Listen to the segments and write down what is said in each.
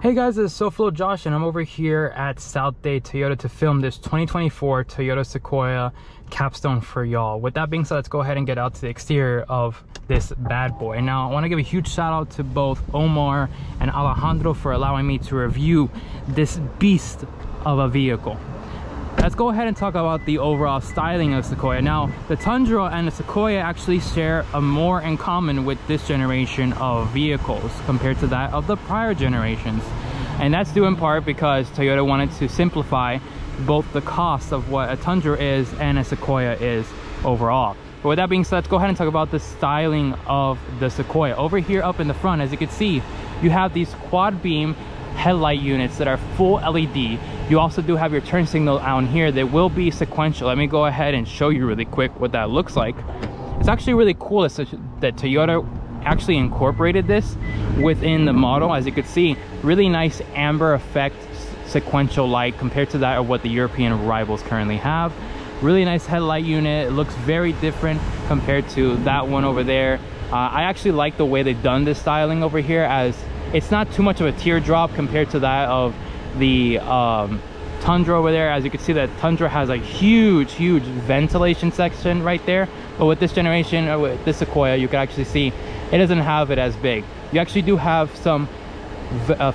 Hey guys, this is SoFlo Josh and I'm over here at South Dade Toyota to film this 2024 Toyota Sequoia Capstone for y'all. With that being said, let's go ahead and get out to the exterior of this bad boy. Now, I want to give a huge shout out to both Omar and Alejandro for allowing me to review this beast of a vehicle. Let's go ahead and talk about the overall styling of Sequoia. Now, the Tundra and the Sequoia actually share a more in common with this generation of vehicles compared to that of the prior generations. And that's due in part because Toyota wanted to simplify both the cost of what a Tundra is and a Sequoia is overall. But with that being said, let's go ahead and talk about the styling of the Sequoia. Over here up in the front, as you can see, you have these quad beam headlight units that are full LED. You also do have your turn signal out here that will be sequential. Let me go ahead and show you really quick what that looks like. It's actually really cool that Toyota actually incorporated this within the model. As you can see, really nice amber effect sequential light compared to that of what the European rivals currently have. Really nice headlight unit. It looks very different compared to that one over there. I actually like the way they've done this styling over here, as it's not too much of a teardrop compared to that of the Tundra over there. As you can see, that Tundra has a huge ventilation section right there, but with this generation, or with this Sequoia, you can actually see it doesn't have it as big. You actually do have some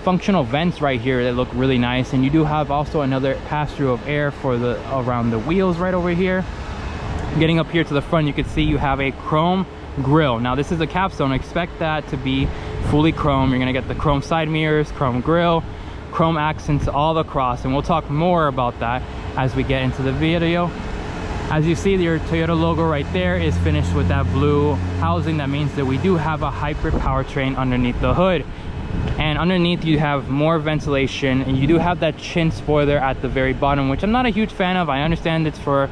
functional vents right here that look really nice, and you do have also another pass-through of air for the around the wheels right over here. Getting up here to the front, you can see you have a chrome grille. Now, this is a Capstone. Expect that to be fully chrome. You're gonna get the chrome side mirrors, chrome grille, chrome accents all across, and we'll talk more about that as we get into the video. As you see, your Toyota logo right there is finished with that blue housing. That means that we do have a hybrid powertrain underneath the hood, and underneath you have more ventilation, and you do have that chin spoiler at the very bottom, which I'm not a huge fan of. I understand it's for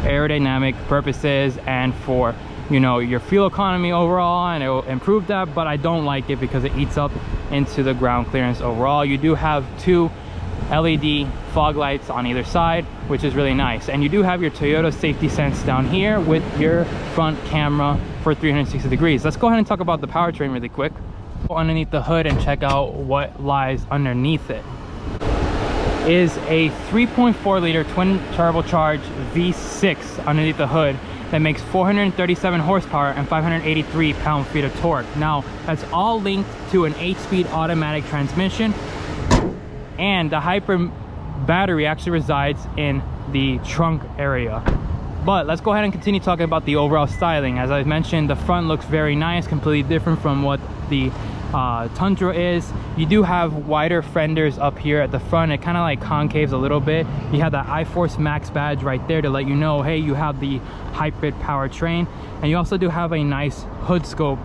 aerodynamic purposes and for, you know, your fuel economy overall, and it will improve that, but I don't like it because it eats up into the ground clearance overall. You do have two LED fog lights on either side, which is really nice, and you do have your Toyota safety sense down here with your front camera for 360 degrees. Let's go ahead and talk about the powertrain really quick. Go underneath the hood and check out what lies underneath it. Is a 3.4 liter twin turbocharged V6 underneath the hood that makes 437 horsepower and 583 pound-feet of torque. Now, that's all linked to an 8-speed automatic transmission, and the hybrid battery actually resides in the trunk area. But let's go ahead and continue talking about the overall styling. As I mentioned, the front looks very nice, completely different from what the Tundra is. You do have wider fenders up here at the front. It kind of like concaves a little bit. You have that iForce Max badge right there to let you know, hey, you have the hybrid powertrain. And you also do have a nice hood scope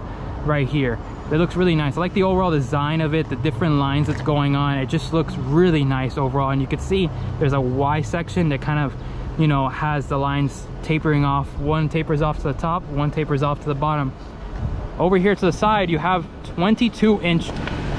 right here. It looks really nice. I like the overall design of it, the different lines that's going on. It just looks really nice overall. And you can see there's a Y section that kind of, you know, has the lines tapering off. One tapers off to the top, one tapers off to the bottom. Over here to the side, you have 22-inch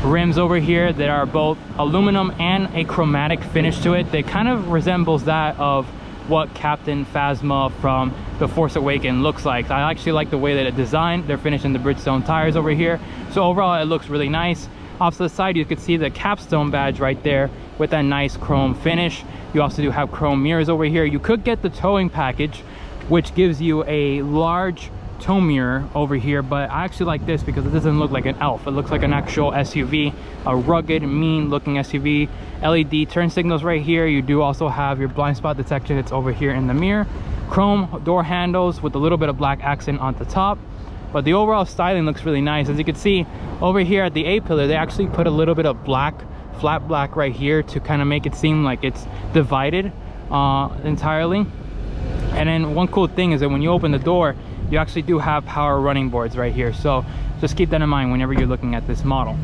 rims over here that are both aluminum and a chromatic finish to it that kind of resembles that of what Captain Phasma from The Force Awakens looks like. I actually like the way that it's designed. They're finished in the Bridgestone tires over here, so overall it looks really nice. Off to the side, you can see the Capstone badge right there with that nice chrome finish. You also do have chrome mirrors over here. You could get the towing package, which gives you a large tow mirror over here, but I actually like this because it doesn't look like an elf. It looks like an actual SUV, a rugged, mean looking SUV. LED turn signals right here. You do also have your blind spot detection. It's over here in the mirror. Chrome door handles with a little bit of black accent on the top, but the overall styling looks really nice. As you can see over here at the A-pillar, they actually put a little bit of black, flat black right here to kind of make it seem like it's divided entirely. And then one cool thing is that when you open the door, you actually do have power running boards right here, so just keep that in mind whenever you're looking at this model.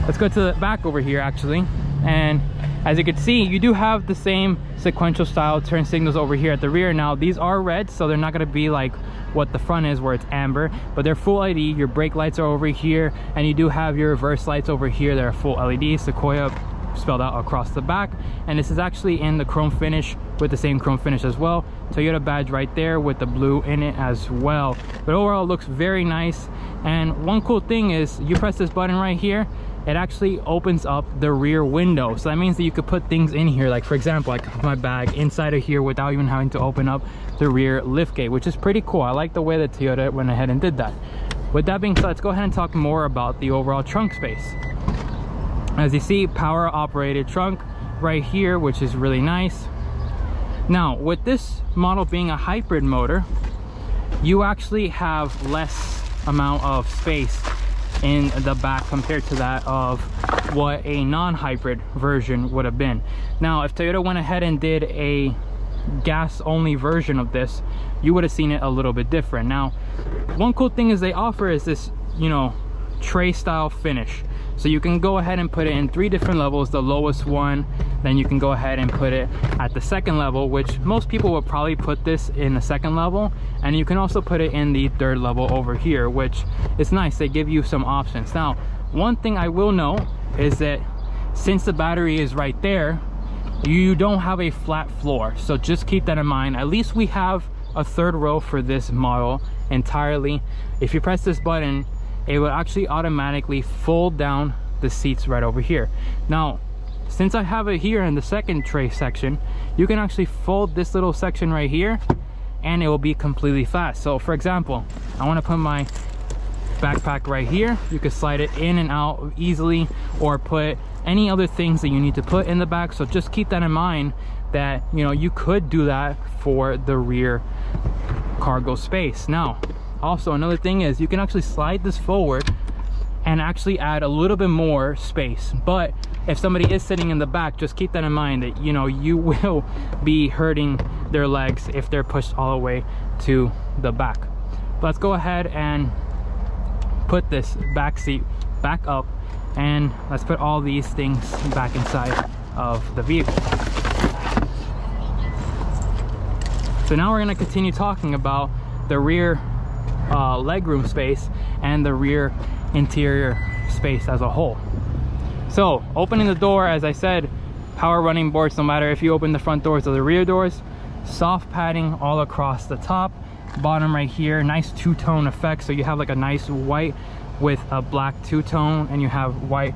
Let's go to the back over here actually, and as you can see, you do have the same sequential style turn signals over here at the rear. Now, these are red, so they're not going to be like what the front is where it's amber, but they're full LED. Your brake lights are over here, and you do have your reverse lights over here that are full LED. Sequoia spelled out across the back, and this is actually in the chrome finish with the same chrome finish as well. Toyota badge right there with the blue in it as well. But overall, it looks very nice. And one cool thing is you press this button right here, it actually opens up the rear window. So that means that you could put things in here, like for example, I could put my bag inside of here without even having to open up the rear liftgate, which is pretty cool. I like the way that Toyota went ahead and did that. With that being said, let's go ahead and talk more about the overall trunk space. As you see, power operated trunk right here, which is really nice. Now with this model being a hybrid motor, you actually have less amount of space in the back compared to that of what a non-hybrid version would have been. Now if Toyota went ahead and did a gas only version of this, you would have seen it a little bit different. Now one cool thing is they offer is this, you know, tray style finish. So you can go ahead and put it in 3 different levels. The lowest one, then you can go ahead and put it at the second level, which most people will probably put this in the second level, and you can also put it in the 3rd level over here, which is nice. They give you some options. Now one thing I will know is that since the battery is right there, you don't have a flat floor, so just keep that in mind. At least we have a 3rd row for this model entirely. If you press this button, it will actually automatically fold down the seats right over here. Now since I have it here in the second tray section, you can actually fold this little section right here and it will be completely flat. So for example, I want to put my backpack right here, you can slide it in and out easily, or put any other things that you need to put in the back. So just keep that in mind, that you know, you could do that for the rear cargo space. Now also another thing is you can actually slide this forward and actually add a little bit more space. But if somebody is sitting in the back, just keep that in mind, that you know, you will be hurting their legs if they're pushed all the way to the back. But let's go ahead and put this back seat back up, and let's put all these things back inside of the vehicle. So now we're going to continue talking about the rear legroom space and the rear interior space as a whole. So opening the door, as I said, power running boards, no matter if you open the front doors or the rear doors, soft padding all across the top, bottom right here, nice two-tone effect. So you have like a nice white with a black two-tone, and you have white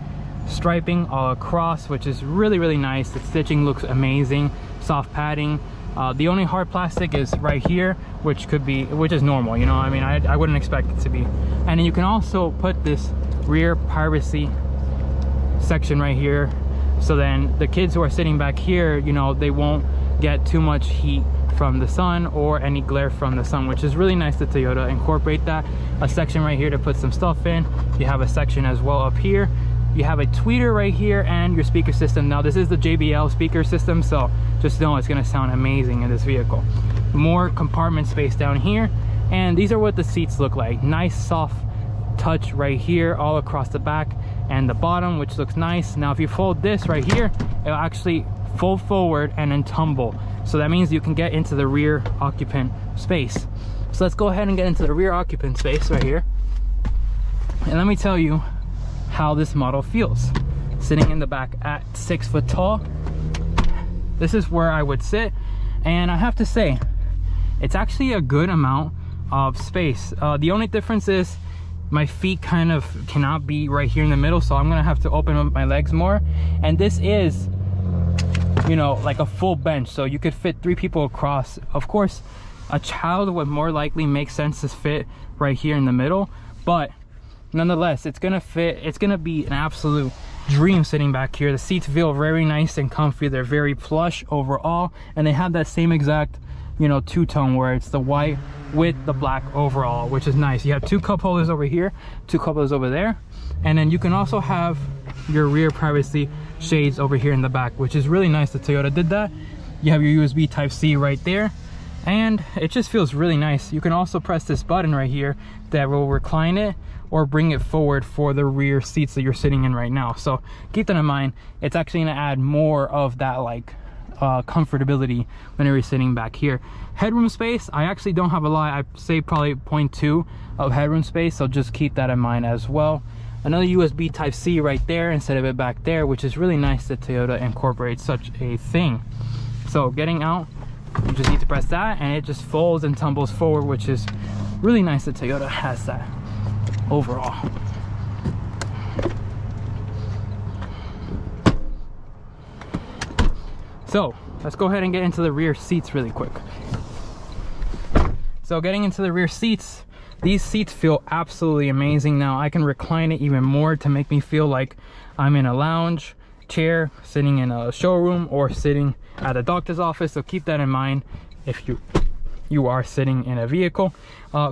striping all across, which is really nice. The stitching looks amazing. Soft padding. The only hard plastic is right here, which is normal, you know. I mean, I wouldn't expect it to be. And then you can also put this rear privacy section right here, so then the kids who are sitting back here, you know, they won't get too much heat from the sun or any glare from the sun, which is really nice that Toyota incorporate that. A section right here to put some stuff in. You have a section as well up here. You have a tweeter right here and your speaker system. Now this is the JBL speaker system, so just know it's going to sound amazing in this vehicle. More compartment space down here, and these are what the seats look like. Nice soft touch right here all across the back and the bottom, which looks nice. Now if you fold this right here, it'll actually fold forward and then tumble, so that means you can get into the rear occupant space. So let's go ahead and get into the rear occupant space right here, and let me tell you how this model feels. Sitting in the back at 6 foot tall, this is where I would sit, and I have to say it's actually a good amount of space. The only difference is my feet kind of cannot be right here in the middle, so I'm gonna have to open up my legs more. And this is, you know, like a full bench, so you could fit 3 people across. Of course, a child would more likely make sense to fit right here in the middle, but nonetheless, it's gonna fit. It's gonna be an absolute dream sitting back here. The seats feel very nice and comfy. They're very plush overall, and they have that same exact, you know, two-tone where it's the white with the black overall, which is nice. You have 2 cup holders over here, 2 cup holders over there, and then you can also have your rear privacy shades over here in the back, which is really nice that Toyota did that. You have your USB Type-C right there, and it just feels really nice. You can also press this button right here that will recline it or bring it forward for the rear seats that you're sitting in right now. So keep that in mind. It's actually going to add more of that like comfortability whenever you're sitting back here. Headroom space, I actually don't have a lot. I say probably 0.2 of headroom space, so just keep that in mind as well. Another USB Type-C right there instead of it back there, which is really nice that Toyota incorporates such a thing. So getting out, you just need to press that and it just folds and tumbles forward, which is really nice that Toyota has that overall. So let's go ahead and get into the rear seats really quick. So getting into the rear seats, these seats feel absolutely amazing. Now I can recline it even more to make me feel like I'm in a lounge chair, sitting in a showroom, or sitting at a doctor's office. So keep that in mind if you are sitting in a vehicle.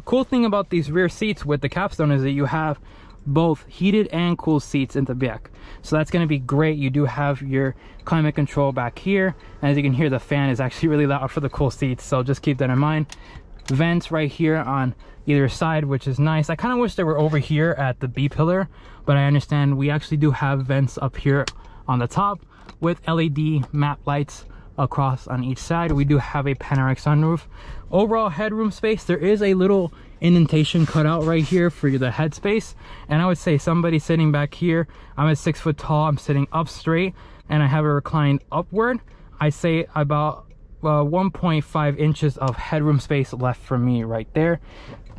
Cool thing about these rear seats with the Capstone is that you have both heated and cooled seats in the back, so that's going to be great. You do have your climate control back here, and as you can hear, the fan is actually really loud for the cool seats, so just keep that in mind. Vents right here on either side, which is nice. I kind of wish they were over here at the B pillar, but I understand we actually do have vents up here on the top with LED map lights across on each side. We do have a panoramic sunroof. Overall headroom space, there is a little indentation cut out right here for the headspace, and I would say somebody sitting back here, I'm at 6 foot tall, I'm sitting up straight, and I have it reclined upward. I say about 1.5 inches of headroom space left for me right there.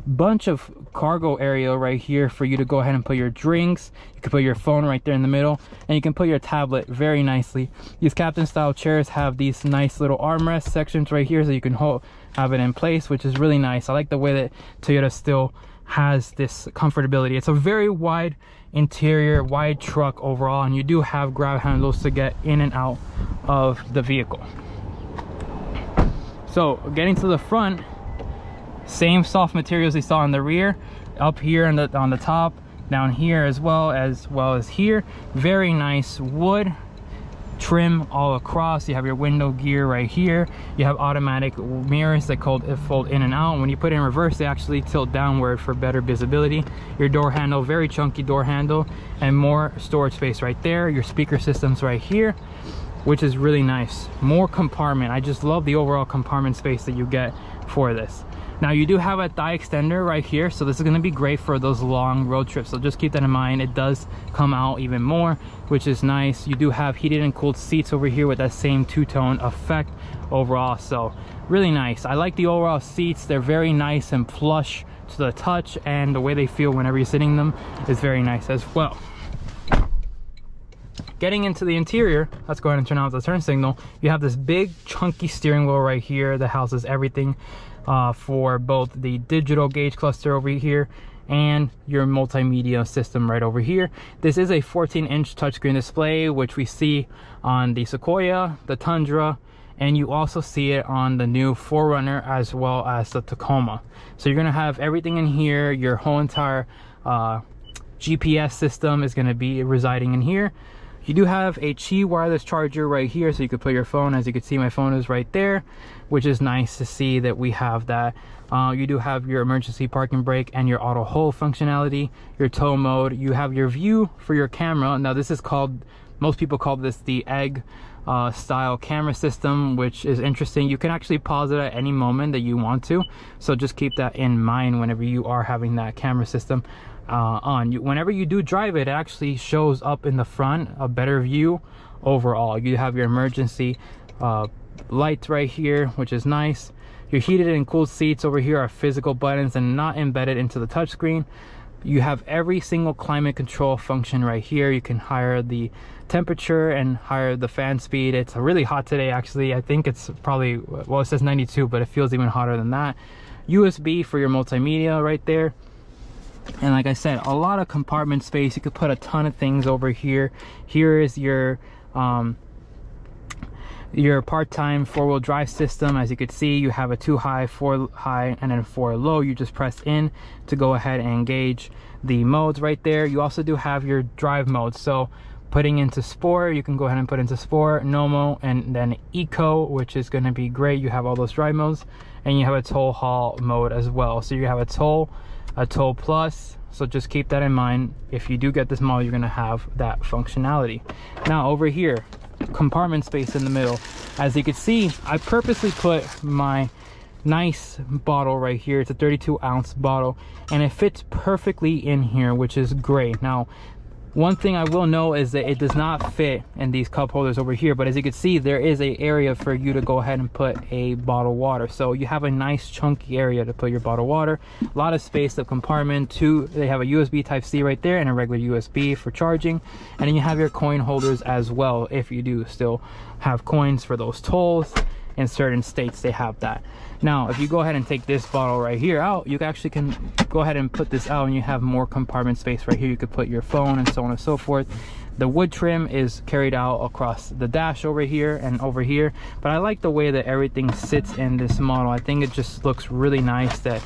Bunch of cargo area right here for you to go ahead and put your drinks. You can put your phone right there in the middle, and you can put your tablet very nicely. These Captain style chairs have these nice little armrest sections right here, so you can have it in place, which is really nice. I like the way that Toyota still has this comfortability. It's a very wide interior, wide truck overall, and you do have grab handles to get in and out of the vehicle. So getting to the front, same soft materials you saw in the rear, up here on the top, down here as well as here. Very nice wood trim all across. You have your window gear right here. You have automatic mirrors that fold in and out. When you put it in reverse, they actually tilt downward for better visibility. Your door handle, very chunky door handle, and more storage space right there. Your speaker systems right here, which is really nice. More compartment. I just love the overall compartment space that you get for this. Now you do have a thigh extender right here, so this is going to be great for those long road trips, so just keep that in mind. It does come out even more, which is nice. You do have heated and cooled seats over here with that same two-tone effect overall, so really nice. I like the overall seats. They're very nice and plush to the touch, and the way they feel whenever you're sitting in them is very nice as well. Getting into the interior, let's go ahead and turn on the turn signal. You have this big chunky steering wheel right here that houses everything for both the digital gauge cluster over here and your multimedia system right over here. This is a 14-inch touchscreen display, which we see on the Sequoia, the Tundra, and you also see it on the new 4Runner as well as the Tacoma. So you're gonna have everything in here. Your whole entire GPS system is gonna be residing in here. You do have a Qi wireless charger right here, so you could put your phone. As you can see, my phone is right there, which is nice to see that we have that. You do have your emergency parking brake and your auto hold functionality, your tow mode. You have your view for your camera. Now this is called, most people call this the egg style camera system, which is interesting. You can actually pause it at any moment that you want to, so just keep that in mind whenever you are having that camera system on. Whenever you do drive it, it actually shows up in the front, a better view overall. You have your emergency lights right here, which is nice. Your heated and cooled seats over here are physical buttons and not embedded into the touchscreen. You have every single climate control function right here. You can higher the temperature and higher the fan speed. It's really hot today actually. I think it's probably, well, it says 92, but it feels even hotter than that. USB for your multimedia right there. And like I said, a lot of compartment space. You could put a ton of things over here. Here is your part-time four-wheel drive system. As you can see, you have a 2 high, 4 high, and then 4 low. You just press in to go ahead and engage the modes right there. You also do have your drive modes, so putting into sport, you can go ahead and put into sport, normal, and then eco, which is going to be great. You have all those drive modes, and you have a tow haul mode as well. So you have a tow plus, so just keep that in mind. If you do get this model, you're going to have that functionality. Now over here, compartment space in the middle. As you can see, I purposely put my nice bottle right here. It's a 32-ounce bottle, and it fits perfectly in here, which is great. Now One thing I will know is that it does not fit in these cup holders over here, but as you can see, there is an area for you to go ahead and put a bottle of water. So you have a nice chunky area to put your bottle of water. A lot of space, the compartment. They have a USB Type-C right there and a regular USB for charging. And then you have your coin holders as well, if you do still have coins for those tolls. In certain states they have that. Now if you go ahead and take this bottle right here out, you actually can go ahead and put this out and you have more compartment space right here. You could put your phone and so on and so forth. The wood trim is carried out across the dash over here and over here, but I like the way that everything sits in this model. I think it just looks really nice that,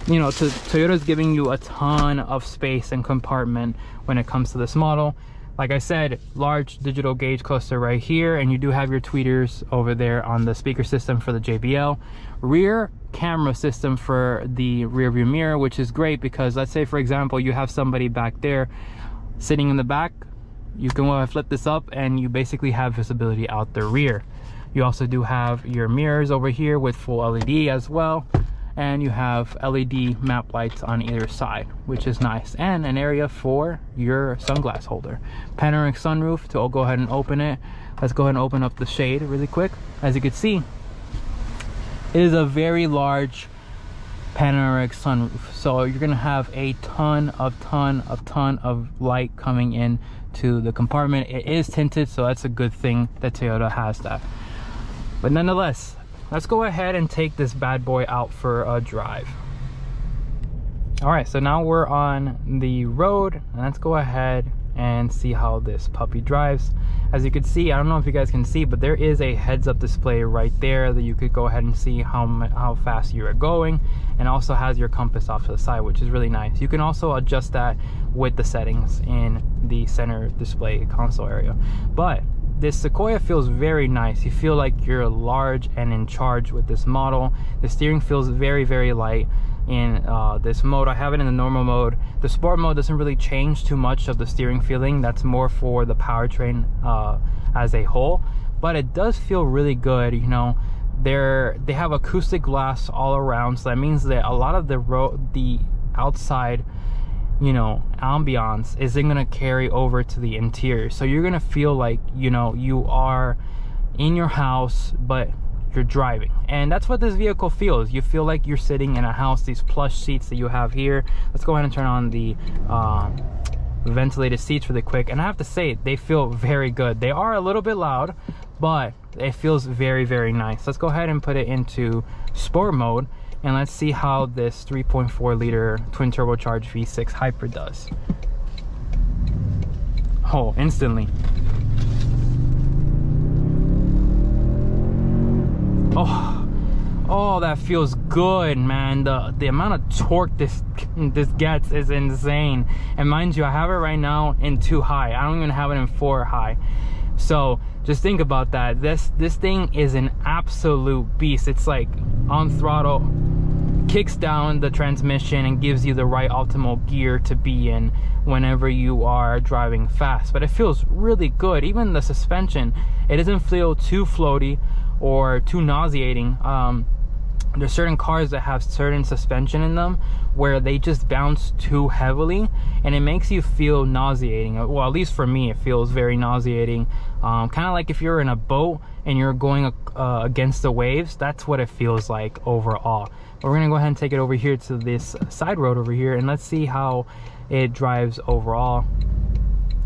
you know, Toyota's giving you a ton of space and compartment when it comes to this model. Like I said, large digital gauge cluster right here, and you do have your tweeters over there on the speaker system for the JBL. Rear camera system for the rear view mirror, which is great because let's say, for example, you have somebody back there sitting in the back. You can flip this up and you basically have visibility out the rear. You also do have your mirrors over here with full LED as well. And you have LED map lights on either side, which is nice, and an area for your sunglass holder. Panoramic sunroof to go ahead and open it. Let's go ahead and open up the shade really quick. As you can see, it is a very large panoramic sunroof, so you're gonna have a ton of light coming in to the compartment. It is tinted, so that's a good thing that Toyota has that. But nonetheless, let's go ahead and take this bad boy out for a drive. All right, so now we're on the road, and let's go ahead and see how this puppy drives. As you can see, I don't know if you guys can see, but there is a heads-up display right there that you could go ahead and see how fast you are going, and also has your compass off to the side, which is really nice. You can also adjust that with the settings in the center display console area. But this Sequoia feels very nice. You feel like you're large and in charge with this model. The steering feels very light in this mode. I have it in the normal mode. The sport mode doesn't really change too much of the steering feeling. That's more for the powertrain as a whole, but it does feel really good. You know, they have acoustic glass all around, so that means that a lot of the outside, you know, ambiance isn't gonna carry over to the interior, so you're gonna feel like, you know, you are in your house but you're driving, and that's what this vehicle feels. You feel like you're sitting in a house. These plush seats that you have here, let's go ahead and turn on the ventilated seats really quick, and I have to say they feel very good. They are a little bit loud, but it feels very nice. Let's go ahead and put it into sport mode, and let's see how this 3.4 liter twin turbocharged V6 hybrid does. Oh, instantly. Oh, that feels good, man. The amount of torque this gets is insane. And mind you, I have it right now in 2 high. I don't even have it in 4 high. So just think about that. This thing is an absolute beast. It's like on throttle, kicks down the transmission and gives you the right optimal gear to be in whenever you are driving fast. But it feels really good. Even the suspension, it doesn't feel too floaty or too nauseating. There's certain cars that have certain suspension in them where they just bounce too heavily and it makes you feel nauseating. Well, at least for me, it feels very nauseating. Kind of like if you're in a boat and you're going against the waves, that's what it feels like overall. But we're gonna go ahead and take it over here to this side road over here, and let's see how it drives overall.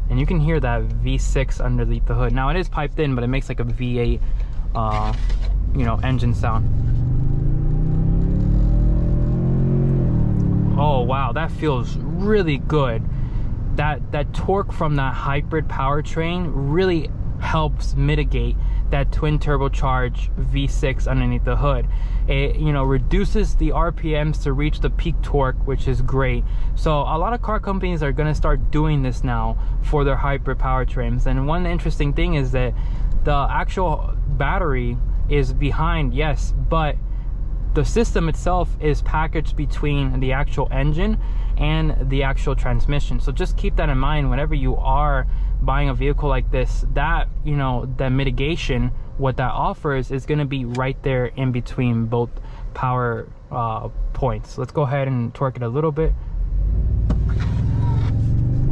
And you can hear that V6 underneath the hood. Now it is piped in, but it makes like a V8 you know, engine sound. Oh wow, that feels really good. That torque from that hybrid powertrain really helps mitigate that twin turbocharged V6 underneath the hood. It, you know, reduces the RPMs to reach the peak torque, which is great. So a lot of car companies are going to start doing this now for their hybrid powertrains. And one interesting thing is that the actual battery is behind, yes, but the system itself is packaged between the actual engine and the actual transmission. So just keep that in mind whenever you are buying a vehicle like this, that, you know, the mitigation, what that offers is going to be right there in between both power points. Let's go ahead and torque it a little bit.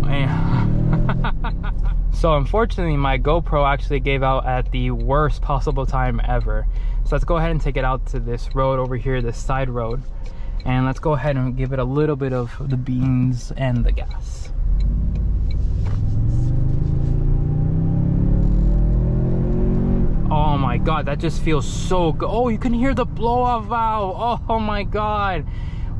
And So unfortunately, my GoPro actually gave out at the worst possible time ever. So let's go ahead and take it out to this road over here, this side road. And let's go ahead and give it a little bit of the beans and the gas. Oh my god, that just feels so good. Oh, you can hear the blow-off valve. Oh my god.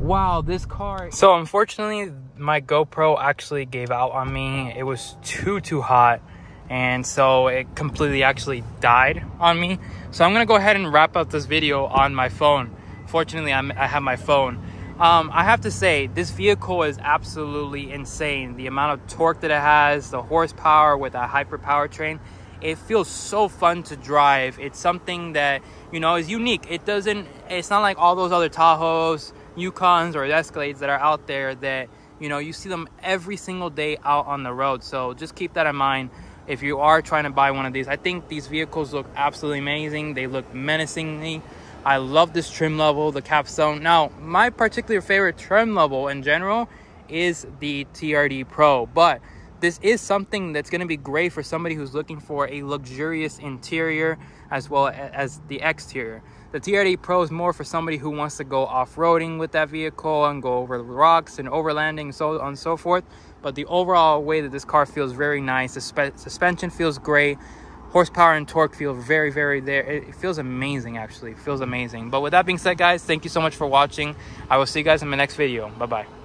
Wow, this car. So unfortunately, my GoPro actually gave out on me. It was too hot. And so it completely actually died on me. So I'm gonna go ahead and wrap up this video on my phone. Fortunately, I have my phone. I have to say, this vehicle is absolutely insane. The amount of torque that it has, the horsepower with a hyper powertrain. It feels so fun to drive. It's something that, you know, is unique. It's not like all those other Tahoes, Yukons, or Escalades that are out there that, you know, you see them every single day out on the road. So just keep that in mind if you are trying to buy one of these. I think these vehicles look absolutely amazing. They look menacingly. I love this trim level, the Capstone. Now, my particular favorite trim level in general is the TRD Pro, but this is something that's going to be great for somebody who's looking for a luxurious interior as well as the exterior. The TRD Pro is more for somebody who wants to go off-roading with that vehicle and go over the rocks and overlanding, so on and so forth. But the overall way that this car feels very nice. The suspension feels great. Horsepower and torque feel very there. It feels amazing, actually. It feels amazing. But with that being said, guys, thank you so much for watching. I will see you guys in my next video. Bye-bye.